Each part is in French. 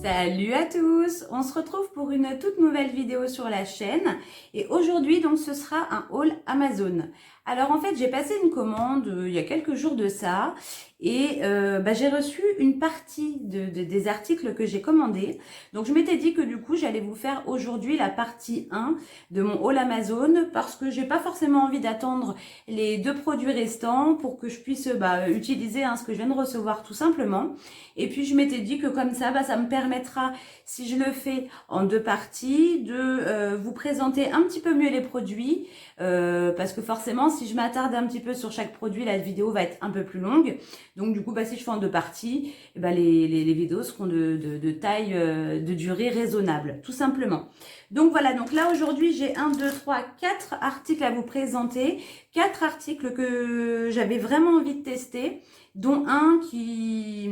Salut à tous! On se retrouve pour une toute nouvelle vidéo sur la chaîne et aujourd'hui donc ce sera un haul Amazon. Alors en fait j'ai passé une commande il y a quelques jours de ça et j'ai reçu une partie des articles que j'ai commandés. Donc je m'étais dit que du coup j'allais vous faire aujourd'hui la partie 1 de mon haul Amazon parce que j'ai pas forcément envie d'attendre les deux produits restants pour que je puisse utiliser ce que je viens de recevoir tout simplement. Et puis je m'étais dit que comme ça, ça me permettra, si je le fais en deux parties, de vous présenter un petit peu mieux les produits. Parce que forcément, si je m'attarde un petit peu sur chaque produit, la vidéo va être un peu plus longue. Donc du coup, si je fais en deux parties, les vidéos seront de taille, de durée raisonnable, tout simplement. Donc voilà, donc là aujourd'hui, j'ai 1, 2, 3, 4 articles à vous présenter. 4 articles que j'avais vraiment envie de tester, dont un qui...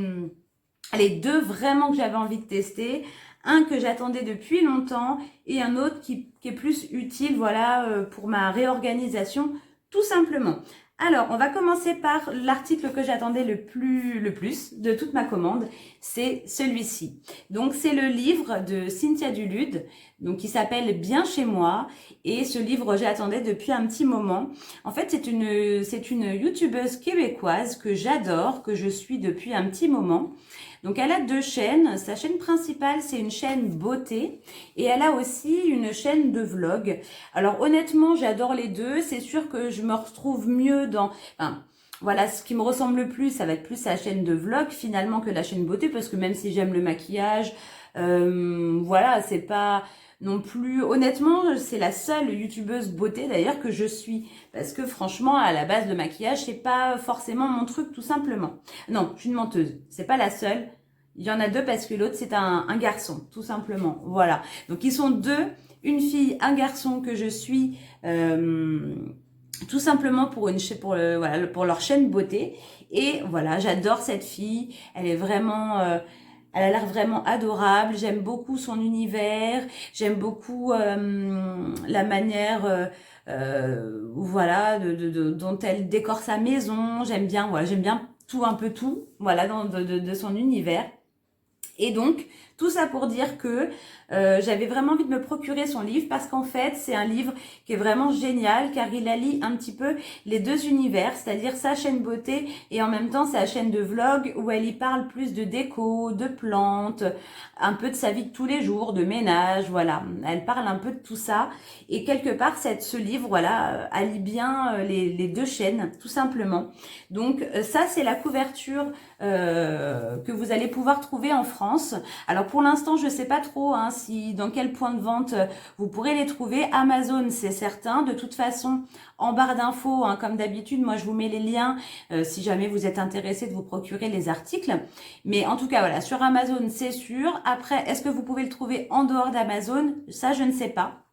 Allez, deux vraiment que j'avais envie de tester, un que j'attendais depuis longtemps et un autre qui est plus utile, voilà, pour ma réorganisation, tout simplement. Alors, on va commencer par l'article que j'attendais le plus de toute ma commande, c'est celui-ci. Donc, c'est le livre de Cynthia Dulude, donc qui s'appelle Bien chez moi. Et ce livre, j'attendais depuis un petit moment. En fait, c'est une youtubeuse québécoise que j'adore, que je suis depuis un petit moment. Donc, elle a deux chaînes. Sa chaîne principale, c'est une chaîne beauté et elle a aussi une chaîne de vlog. Alors, honnêtement, j'adore les deux. C'est sûr que je me retrouve mieux voilà, ce qui me ressemble le plus, ça va être plus sa chaîne de vlog finalement que la chaîne beauté parce que même si j'aime le maquillage, voilà, c'est pas non plus... Honnêtement, c'est la seule youtubeuse beauté d'ailleurs que je suis. Parce que franchement, à la base, le maquillage, c'est pas forcément mon truc tout simplement. Non, je suis une menteuse. C'est pas la seule. Il y en a deux parce que l'autre, c'est un garçon, tout simplement. Voilà. Donc, ils sont deux. Une fille, un garçon que je suis... tout simplement pour leur chaîne beauté. Et voilà, j'adore cette fille. Elle est vraiment... elle a l'air vraiment adorable. J'aime beaucoup son univers. J'aime beaucoup la manière... voilà, dont elle décore sa maison. J'aime bien tout, un peu tout, voilà, de son univers. Et donc, tout ça pour dire que j'avais vraiment envie de me procurer son livre parce qu'en fait, c'est un livre qui est vraiment génial car il allie un petit peu les deux univers, c'est-à-dire sa chaîne beauté et en même temps sa chaîne de vlog où elle y parle plus de déco, de plantes, un peu de sa vie de tous les jours, de ménage, voilà. Elle parle un peu de tout ça et quelque part, ce livre, voilà, allie bien les deux chaînes, tout simplement. Donc ça, c'est la couverture que vous allez pouvoir trouver en France. Alors pour l'instant, je sais pas trop dans quel point de vente vous pourrez les trouver. Amazon, c'est certain. De toute façon, en barre d'infos, comme d'habitude, moi je vous mets les liens si jamais vous êtes intéressé de vous procurer les articles. Mais en tout cas, voilà, sur Amazon, c'est sûr. Après, est-ce que vous pouvez le trouver en dehors d'Amazon? Ça, je ne sais pas.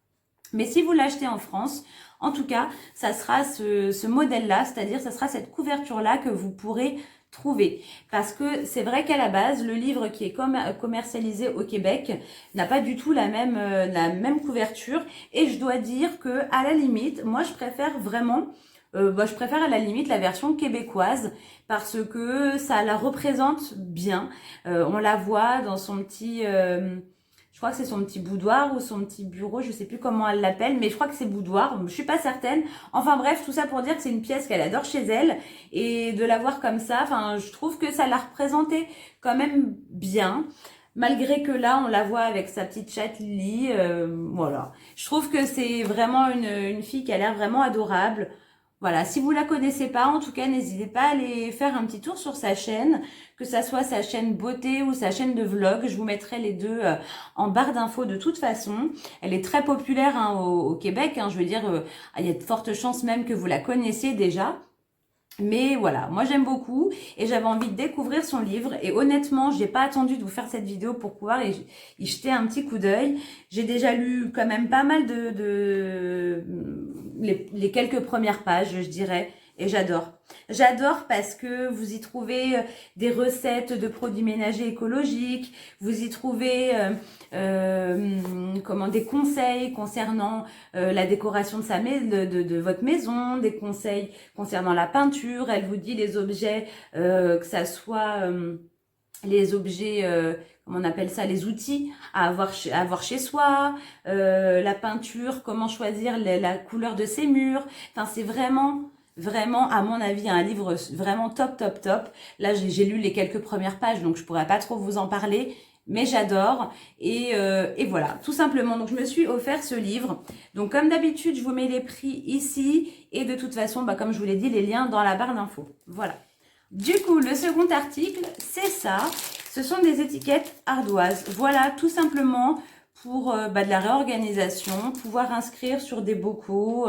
Mais si vous l'achetez en France, en tout cas, ça sera ce modèle-là, c'est-à-dire ça sera cette couverture-là que vous pourrez trouver. Parce que c'est vrai qu'à la base, le livre qui est commercialisé au Québec n'a pas du tout la même couverture. Et je dois dire que à la limite, moi je préfère vraiment... je préfère à la limite la version québécoise parce que ça la représente bien. On la voit dans son petit... je crois que c'est son petit boudoir ou son petit bureau, je sais plus comment elle l'appelle, mais je crois que c'est boudoir, je suis pas certaine. Enfin bref, tout ça pour dire que c'est une pièce qu'elle adore chez elle et de la voir comme ça, je trouve que ça l'a représenté quand même bien. Malgré que là, on la voit avec sa petite chatte Lily, voilà. Je trouve que c'est vraiment une fille qui a l'air vraiment adorable. Voilà, si vous la connaissez pas, en tout cas, n'hésitez pas à aller faire un petit tour sur sa chaîne, que ça soit sa chaîne beauté ou sa chaîne de vlog. Je vous mettrai les deux en barre d'infos de toute façon. Elle est très populaire au Québec, je veux dire, il y a de fortes chances même que vous la connaissiez déjà. Mais voilà, moi j'aime beaucoup et j'avais envie de découvrir son livre et honnêtement, j'ai pas attendu de vous faire cette vidéo pour pouvoir y jeter un petit coup d'œil. J'ai déjà lu quand même pas mal les quelques premières pages, je dirais, et j'adore. J'adore parce que vous y trouvez des recettes de produits ménagers écologiques, vous y trouvez des conseils concernant la décoration de votre maison, des conseils concernant la peinture. Elle vous dit les objets, que ça soit les objets, comment on appelle ça, les outils à avoir chez soi, la peinture, comment choisir la couleur de ses murs. Enfin, c'est vraiment, vraiment, à mon avis, un livre vraiment top, top, top. Là, j'ai lu les quelques premières pages, donc je pourrais pas trop vous en parler, mais j'adore. Et voilà, tout simplement. Donc, je me suis offert ce livre. Donc, comme d'habitude, je vous mets les prix ici. Et de toute façon, bah, comme je vous l'ai dit, les liens dans la barre d'infos. Voilà. Du coup, le second article, c'est ça. Ce sont des étiquettes ardoises. Voilà, tout simplement pour de la réorganisation, pouvoir inscrire sur des bocaux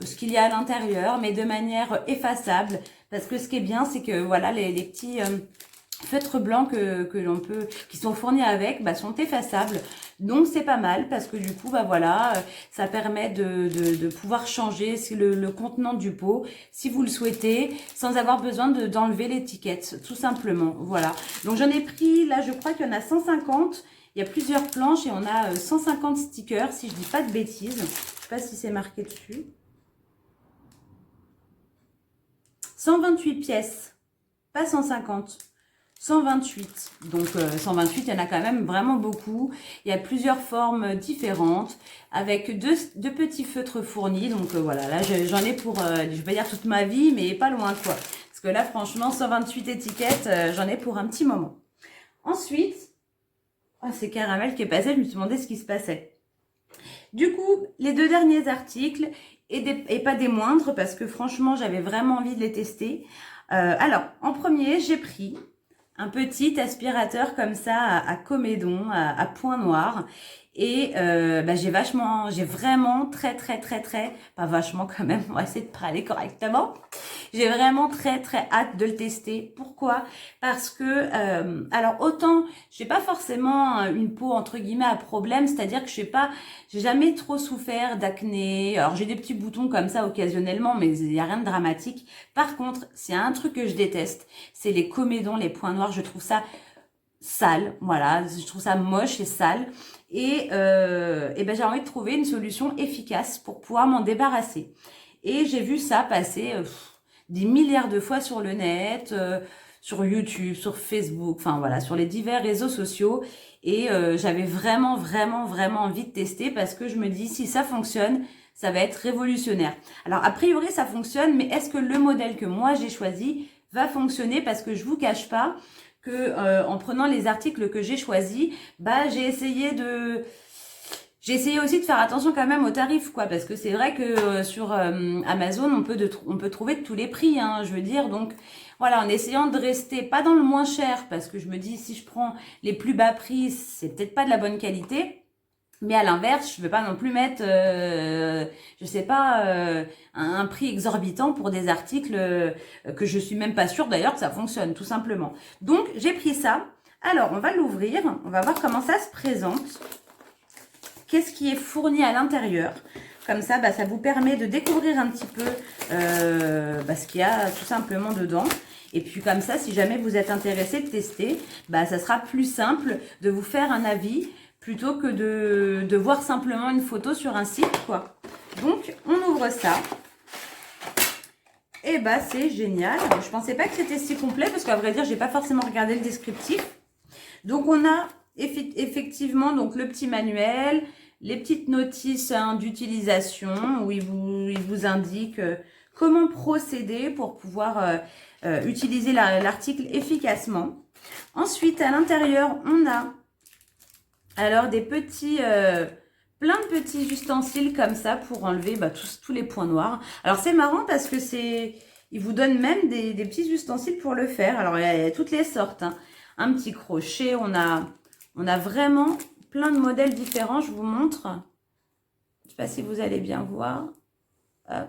ce qu'il y a à l'intérieur, mais de manière effaçable. Parce que ce qui est bien, c'est que voilà, les petits feutres blancs que l'on peut, qui sont fournis avec, sont effaçables. Donc c'est pas mal parce que du coup, voilà, ça permet de pouvoir changer le contenant du pot si vous le souhaitez, sans avoir besoin d'enlever l'étiquette, tout simplement. Voilà. Donc j'en ai pris, là je crois qu'il y en a 150. Il y a plusieurs planches et on a 150 stickers, si je dis pas de bêtises. Je sais pas si c'est marqué dessus. 128 pièces, pas 150. 128. Donc 128, il y en a quand même vraiment beaucoup. Il y a plusieurs formes différentes avec deux petits feutres fournis. Donc voilà, là j'en ai pour, je vais pas dire toute ma vie, mais pas loin quoi. Parce que là franchement, 128 étiquettes, j'en ai pour un petit moment. Ensuite, c'est Caramel qui est passé, je me suis demandé ce qui se passait. Du coup, les deux derniers articles, et pas des moindres, parce que franchement, j'avais vraiment envie de les tester. Alors, en premier, j'ai pris un petit aspirateur comme ça à comédon, à point noir. Et j'ai vraiment très, pas vachement quand même, on va essayer de parler correctement. J'ai vraiment très hâte de le tester. Pourquoi? Parce que, alors autant, j'ai pas forcément une peau entre guillemets à problème, c'est-à-dire que j'ai jamais trop souffert d'acné. Alors j'ai des petits boutons comme ça occasionnellement, mais il n'y a rien de dramatique. Par contre, s'il y a un truc que je déteste, c'est les comédons, les points noirs. Je trouve ça sale, voilà, je trouve ça moche et sale. Et j'ai envie de trouver une solution efficace pour pouvoir m'en débarrasser. Et j'ai vu ça passer des milliards de fois sur le net, sur YouTube, sur Facebook, enfin voilà, sur les divers réseaux sociaux. Et j'avais vraiment envie de tester parce que je me dis, si ça fonctionne, ça va être révolutionnaire. Alors, a priori, ça fonctionne, mais est-ce que le modèle que moi j'ai choisi va fonctionner? Parce que je vous cache pas que en prenant les articles que j'ai choisis, j'ai essayé aussi de faire attention quand même aux tarifs, quoi, parce que c'est vrai que sur Amazon, on peut trouver de tous les prix, hein, je veux dire. Donc voilà, en essayant de rester pas dans le moins cher, parce que je me dis, si je prends les plus bas prix, c'est peut-être pas de la bonne qualité. Mais à l'inverse, je ne vais pas non plus mettre, je sais pas, un prix exorbitant pour des articles que je suis même pas sûre d'ailleurs que ça fonctionne, tout simplement. Donc, j'ai pris ça. Alors, on va l'ouvrir. On va voir comment ça se présente. Qu'est-ce qui est fourni à l'intérieur? Comme ça, ça vous permet de découvrir un petit peu ce qu'il y a tout simplement dedans. Et puis comme ça, si jamais vous êtes intéressé de tester, ça sera plus simple de vous faire un avis plutôt que de voir simplement une photo sur un site, quoi. Donc, on ouvre ça. Et c'est génial. Je pensais pas que c'était si complet parce qu'à vrai dire, j'ai pas forcément regardé le descriptif. Donc, on a effectivement donc le petit manuel, les petites notices d'utilisation où il vous indique comment procéder pour pouvoir utiliser l'article efficacement. Ensuite, à l'intérieur, on a alors des petits, plein de petits ustensiles comme ça pour enlever tous les points noirs. Alors c'est marrant parce que ils vous donnent même des petits ustensiles pour le faire. Alors il y a toutes les sortes, hein. Un petit crochet, on a vraiment plein de modèles différents. Je vous montre. Je ne sais pas si vous allez bien voir. Hop.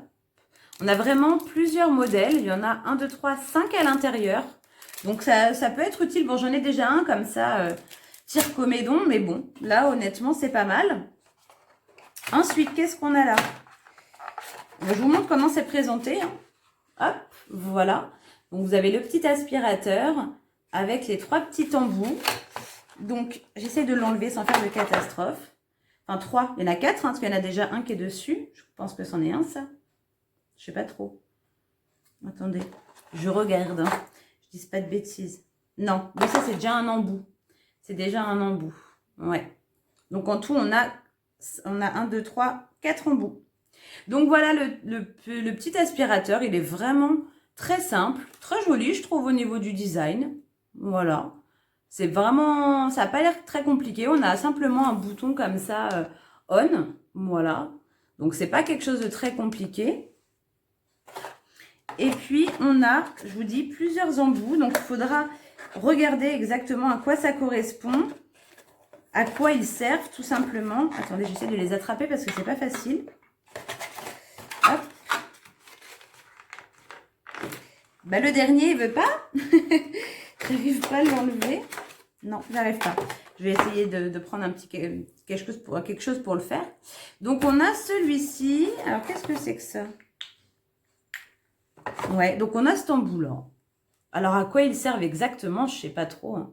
On a vraiment plusieurs modèles. Il y en a 1, 2, 3, 5 à l'intérieur. Donc ça peut être utile. Bon, j'en ai déjà un comme ça. Tire comédon, mais bon, là, honnêtement, c'est pas mal. Ensuite, qu'est-ce qu'on a là? Je vous montre comment c'est présenté, hein. Hop, voilà. Donc, vous avez le petit aspirateur avec les 3 petits embouts. Donc, j'essaie de l'enlever sans faire de catastrophe. Enfin, 3. Il y en a 4, hein, parce qu'il y en a déjà un qui est dessus. Je pense que c'en est un, ça. Je sais pas trop. Attendez, je regarde, hein. Je dis pas de bêtises. Non, mais ça c'est déjà un embout. C'est déjà un embout. Ouais. Donc en tout, on a 1, 2, 3, 4 embouts. Donc voilà le petit aspirateur. Il est vraiment très simple, très joli, je trouve, au niveau du design. Voilà. C'est vraiment, ça n'a pas l'air très compliqué. On a simplement un bouton comme ça, on. Voilà. Donc c'est pas quelque chose de très compliqué. Et puis on a, je vous dis, plusieurs embouts. Donc il faudra regarder exactement à quoi ça correspond, à quoi ils servent tout simplement. Attendez, j'essaie de les attraper parce que c'est pas facile. Hop. Bah, le dernier, il veut pas. J'arrive pas à l'enlever. Non, j'arrive pas. Je vais essayer de prendre un petit quelque chose pour le faire. Donc, on a celui-ci. Alors, qu'est-ce que c'est que ça? Ouais, donc on a cet embout-là. Alors, à quoi ils servent exactement? Je sais pas trop. Hein.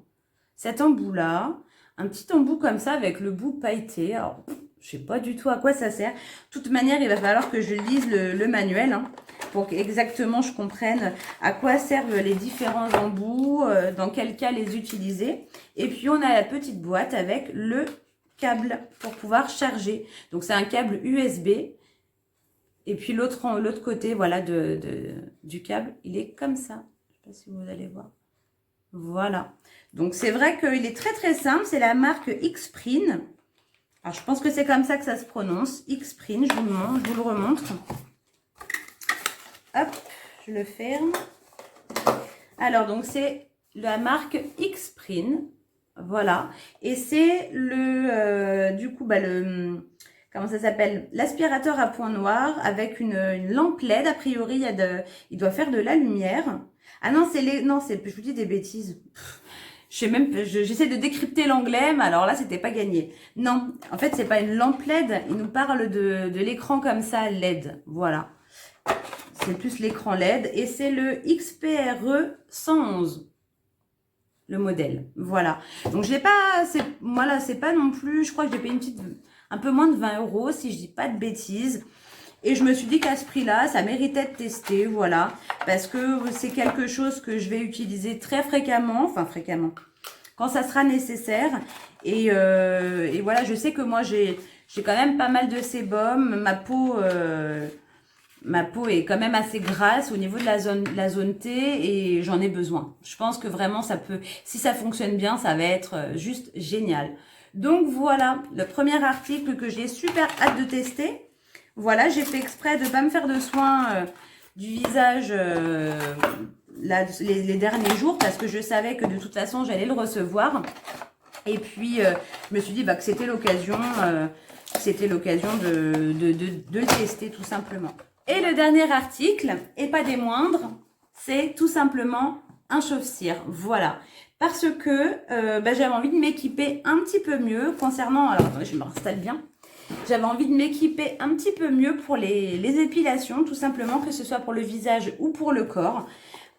Cet embout-là, un petit embout comme ça avec le bout pailleté. Alors, je sais pas du tout à quoi ça sert. De toute manière, il va falloir que je lise le manuel hein, pour qu'exactement je comprenne à quoi servent les différents embouts, dans quel cas les utiliser. Et puis, on a la petite boîte avec le câble pour pouvoir charger. Donc, c'est un câble USB. Et puis, l'autre côté voilà, du câble, il est comme ça. Je sais pas si vous allez voir. Voilà. Donc, c'est vrai qu'il est très, très simple. C'est la marque Xprine. Alors, je pense que c'est comme ça que ça se prononce. Xprine, je vous le remontre. Hop, je le ferme. Alors, donc, c'est la marque Xprine. Voilà. Et c'est du coup, comment ça s'appelle? L'aspirateur à point noir avec une lampe LED. A priori, il doit faire de la lumière. Ah non, je vous dis des bêtises. J'essaie de décrypter l'anglais, mais alors là, c'était pas gagné. Non, en fait, c'est pas une lampe LED. Il nous parle de l'écran comme ça, LED. Voilà. C'est plus l'écran LED. Et c'est le XPRE 111. Le modèle. Voilà. Donc, je l'ai pas, voilà, c'est pas non plus, je crois que j'ai payé un peu moins de 20 €, si je dis pas de bêtises. Et je me suis dit qu'à ce prix-là, ça méritait de tester, voilà. Parce que c'est quelque chose que je vais utiliser très fréquemment, enfin fréquemment, quand ça sera nécessaire. Et voilà, je sais que moi, j'ai quand même pas mal de sébum. Ma peau est quand même assez grasse au niveau de la zone T et j'en ai besoin. Je pense que vraiment, si ça fonctionne bien, ça va être juste génial. Donc voilà, le premier article que j'ai super hâte de tester. Voilà, j'ai fait exprès de ne pas me faire de soins du visage les derniers jours parce que je savais que de toute façon, j'allais le recevoir. Et puis, je me suis dit que c'était l'occasion de le tester tout simplement. Et le dernier article, et pas des moindres, c'est tout simplement un chauffe-cire. Voilà. Parce que j'avais envie de m'équiper un petit peu mieux concernant... Alors, attendez, je me réinstalle bien. J'avais envie de m'équiper un petit peu mieux pour les épilations, tout simplement, que ce soit pour le visage ou pour le corps.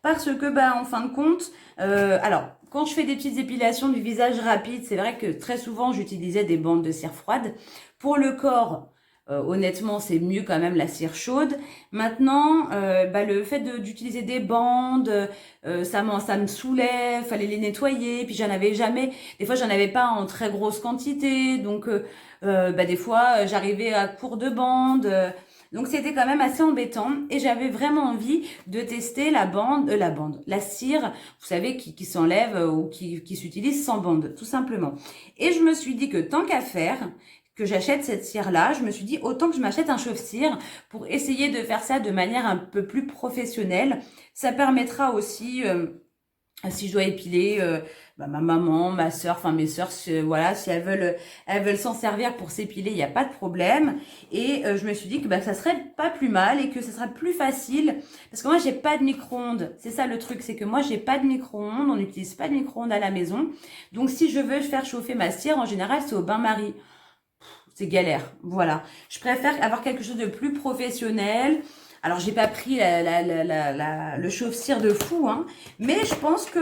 Parce que, en fin de compte, alors, quand je fais des petites épilations du visage rapide, c'est vrai que très souvent, j'utilisais des bandes de cire froide. Pour le corps, honnêtement, c'est mieux quand même la cire chaude. Maintenant, le fait d'utiliser des bandes, ça me saoulait, fallait les nettoyer. Puis des fois, j'en avais pas en très grosse quantité. Donc, des fois, j'arrivais à court de bandes. Donc, c'était quand même assez embêtant. Et j'avais vraiment envie de tester la cire, vous savez, qui s'enlève ou qui s'utilise sans bande, tout simplement. Et je me suis dit que tant qu'à faire, que j'achète cette cire-là, je me suis dit autant que je m'achète un chauffe-cire pour essayer de faire ça de manière un peu plus professionnelle. Ça permettra aussi, si je dois épiler ma maman, ma soeur, enfin mes soeurs, voilà, si elles veulent s'en servir pour s'épiler, il n'y a pas de problème. Et je me suis dit que ça serait pas plus mal et que ça serait plus facile. Parce que moi, j'ai pas de micro-ondes. C'est ça le truc, c'est que moi, j'ai pas de micro-ondes. On n'utilise pas de micro-ondes à la maison. Donc, si je veux faire chauffer ma cire, en général, c'est au bain-marie. C'est galère, voilà. Je préfère avoir quelque chose de plus professionnel. Alors, j'ai pas pris le chauffe-cire de fou, hein, mais je pense que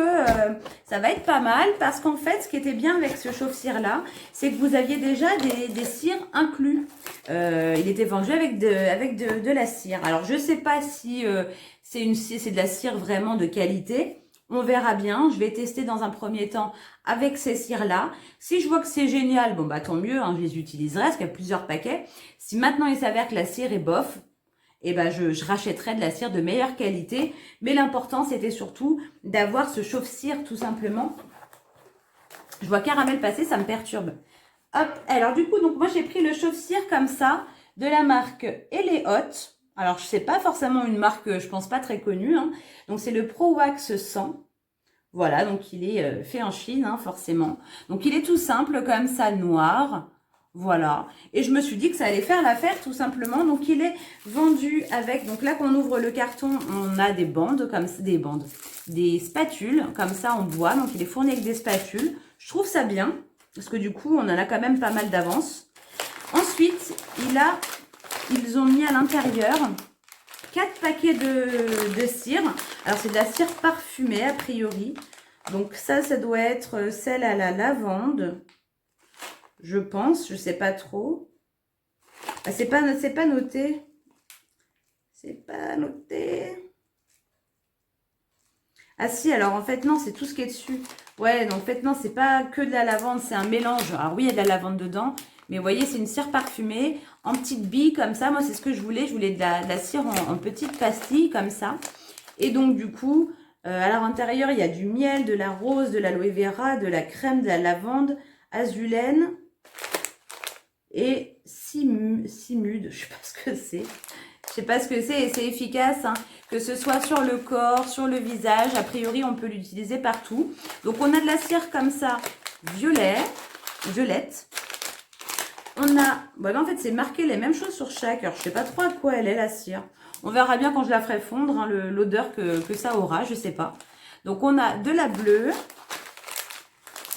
ça va être pas mal parce qu'en fait, ce qui était bien avec ce chauffe-cire-là, c'est que vous aviez déjà des cires inclus. Il était vendu avec de la cire. Alors, je sais pas si c'est de la cire vraiment de qualité On verra bien. Je vais tester dans un premier temps avec ces cires-là. Si je vois que c'est génial, bon bah tant mieux, hein, je les utiliserai parce qu'il y a plusieurs paquets. Si maintenant il s'avère que la cire est bof, eh ben je rachèterai de la cire de meilleure qualité. Mais l'important, c'était surtout d'avoir ce chauffe-cire tout simplement. Je vois caramel passer, ça me perturbe. Hop, alors du coup, donc moi j'ai pris le chauffe-cire comme ça, de la marque Eleot. Alors je sais pas forcément une marque, je pense pas très connue, hein. Donc c'est le Pro Wax 100. Voilà, donc il est fait en Chine, hein, forcément. Donc il est tout simple comme ça, noir. Voilà. Et je me suis dit que ça allait faire l'affaire tout simplement. Donc il est vendu avec, donc là qu'on ouvre le carton, on a des bandes, comme des spatules, comme ça en bois. Donc il est fourni avec des spatules. Je trouve ça bien, parce que du coup on en a quand même pas mal d'avance. Ensuite, ils ont mis à l'intérieur 4 paquets de cire. Alors, c'est de la cire parfumée, a priori. Donc, ça doit être celle à la lavande. Je pense, je sais pas trop. Ah, c'est pas noté. C'est pas noté. Ah si, alors en fait, non, c'est tout ce qui est dessus. Ouais, donc en fait, non, c'est pas que de la lavande, c'est un mélange. Alors oui, il y a de la lavande dedans. Mais vous voyez, c'est une cire parfumée en petites billes comme ça. Moi, c'est ce que je voulais. Je voulais de la cire en petites pastilles comme ça. Et donc, du coup, à l'intérieur, il y a du miel, de la rose, de l'aloe vera, de la crème, de la lavande, azulène et cimude. Je sais pas ce que c'est. Je sais pas ce que c'est et c'est efficace, hein. Que ce soit sur le corps, sur le visage. A priori, on peut l'utiliser partout. Donc, on a de la cire comme ça, violette. On a, voilà, en fait, c'est marqué les mêmes choses sur chaque. Alors, je sais pas trop à quoi elle est, la cire. On verra bien quand je la ferai fondre, hein, l'odeur que ça aura, je sais pas. Donc, on a de la bleue,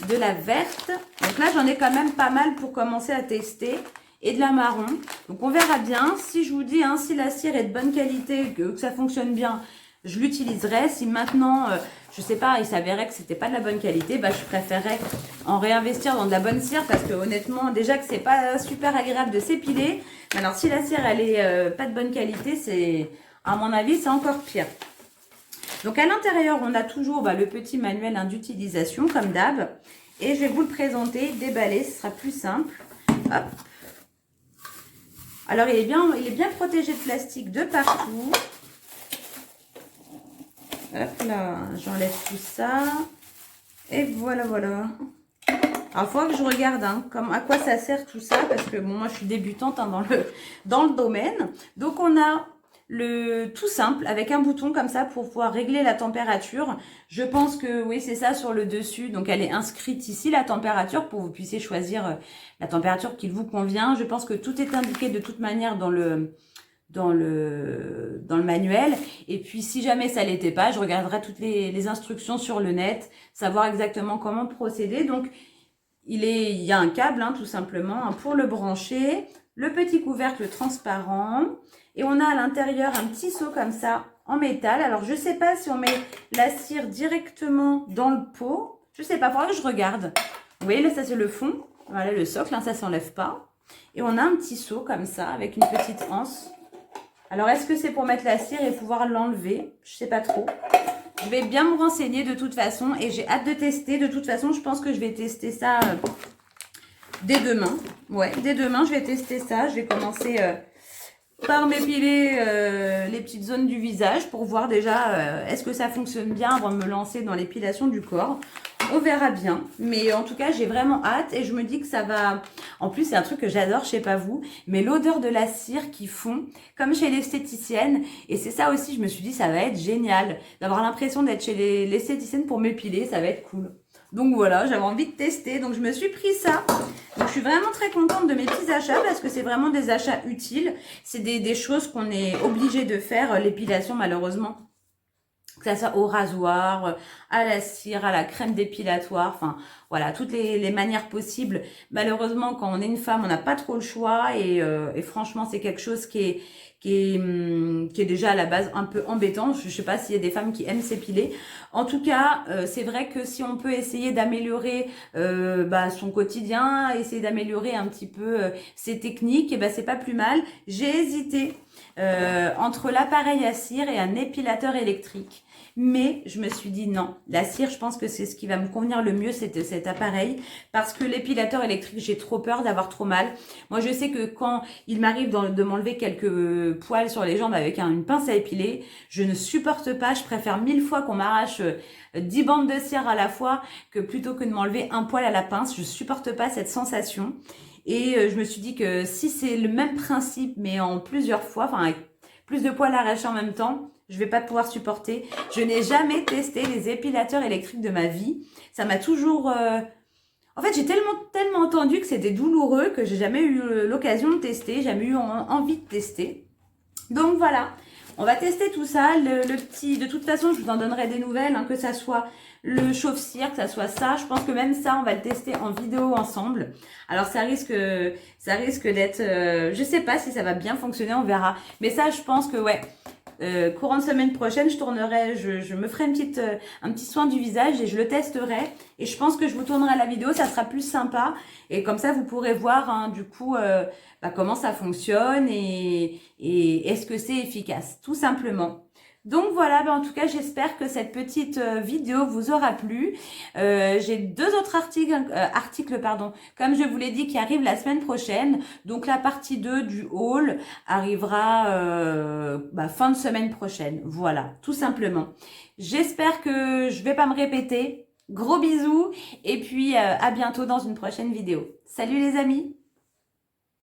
de la verte. Donc là, j'en ai quand même pas mal pour commencer à tester. Et de la marron. Donc, on verra bien. Si je vous dis, hein, si la cire est de bonne qualité, que ça fonctionne bien, je l'utiliserai. Si maintenant, je sais pas, il s'avérait que c'était pas de la bonne qualité, bah, je préférerais en réinvestir dans de la bonne cire parce que honnêtement, déjà que c'est pas super agréable de s'épiler. Alors, si la cire, elle est pas de bonne qualité, c'est, à mon avis, c'est encore pire. Donc, à l'intérieur, on a toujours le petit manuel, hein, d'utilisation, comme d'hab. Et je vais vous le présenter, déballer, ce sera plus simple. Hop. Alors, il est bien protégé de plastique de partout. Hop là, j'enlève tout ça. Et voilà, voilà. Alors, il faudra que je regarde, hein, à quoi ça sert tout ça. Parce que, bon, moi, je suis débutante, hein, dans le domaine. Donc, on a le tout simple avec un bouton comme ça pour pouvoir régler la température. Je pense que, oui, c'est ça sur le dessus. Donc, elle est inscrite ici, la température, pour que vous puissiez choisir la température qui vous convient. Je pense que tout est indiqué de toute manière dans le manuel. Et puis, si jamais ça l'était pas, je regarderai toutes les instructions sur le net, savoir exactement comment procéder. Donc, il y a un câble, hein, tout simplement, hein, pour le brancher, le petit couvercle transparent. Et on a à l'intérieur un petit seau comme ça, en métal. Alors, je sais pas si on met la cire directement dans le pot. Je sais pas, il faudra que je regarde. Vous voyez, là, ça, c'est le fond. Voilà, le socle, hein, ça s'enlève pas. Et on a un petit seau comme ça, avec une petite anse. Alors, est-ce que c'est pour mettre la cire et pouvoir l'enlever? Je sais pas trop. Je vais bien me renseigner de toute façon et j'ai hâte de tester. De toute façon, je pense que je vais tester ça dès demain. Ouais, dès demain, je vais tester ça. Je vais commencer par m'épiler les petites zones du visage pour voir déjà est-ce que ça fonctionne bien avant de me lancer dans l'épilation du corps. On verra bien, mais en tout cas j'ai vraiment hâte et je me dis que ça va, en plus c'est un truc que j'adore, je sais pas vous, mais l'odeur de la cire qui fond comme chez l'esthéticienne, et c'est ça aussi, je me suis dit ça va être génial d'avoir l'impression d'être chez l'esthéticienne pour m'épiler, ça va être cool. Donc voilà, j'avais envie de tester, donc je me suis pris ça. Donc je suis vraiment très contente de mes petits achats parce que c'est vraiment des achats utiles. C'est des choses qu'on est obligé de faire, l'épilation malheureusement. Que ça soit au rasoir, à la cire, à la crème dépilatoire, enfin voilà, toutes les manières possibles. Malheureusement, quand on est une femme, on n'a pas trop le choix et franchement, c'est quelque chose qui est déjà à la base un peu embêtant. Je ne sais pas s'il y a des femmes qui aiment s'épiler. En tout cas, c'est vrai que si on peut essayer d'améliorer son quotidien, essayer d'améliorer un petit peu ses techniques, et c'est pas plus mal. J'ai hésité entre l'appareil à cire et un épilateur électrique. Mais je me suis dit non, la cire, je pense que c'est ce qui va me convenir le mieux, cet appareil. Parce que l'épilateur électrique, j'ai trop peur d'avoir trop mal. Moi, je sais que quand il m'arrive de m'enlever quelques poils sur les jambes avec une pince à épiler, je ne supporte pas. Je préfère 1000 fois qu'on m'arrache 10 bandes de cire à la fois que plutôt que de m'enlever un poil à la pince. Je supporte pas cette sensation. Et je me suis dit que si c'est le même principe, mais en plusieurs fois, enfin avec plus de poils arrachés en même temps, je vais pas pouvoir supporter. Je n'ai jamais testé les épilateurs électriques de ma vie. Ça m'a toujours... En fait, j'ai tellement entendu que c'était douloureux que j'ai jamais eu l'occasion de tester, jamais eu envie de tester. Donc voilà, on va tester tout ça. Le petit, de toute façon, je vous en donnerai des nouvelles, hein, que ça soit le chauffe-cire, que ça soit ça. Je pense que même ça, on va le tester en vidéo ensemble. Alors ça risque d'être, je sais pas si ça va bien fonctionner, on verra. Mais ça, je pense que ouais. Courant de semaine prochaine, je me ferai un petit soin du visage et je le testerai. Et je pense que je vous tournerai la vidéo, ça sera plus sympa. Et comme ça, vous pourrez voir hein, du coup comment ça fonctionne et est-ce que c'est efficace, tout simplement. Donc voilà, en tout cas, j'espère que cette petite vidéo vous aura plu. J'ai deux autres articles, comme je vous l'ai dit, qui arrivent la semaine prochaine. Donc la partie 2 du haul arrivera fin de semaine prochaine. Voilà, tout simplement. J'espère que je vais pas me répéter. Gros bisous et puis à bientôt dans une prochaine vidéo. Salut les amis!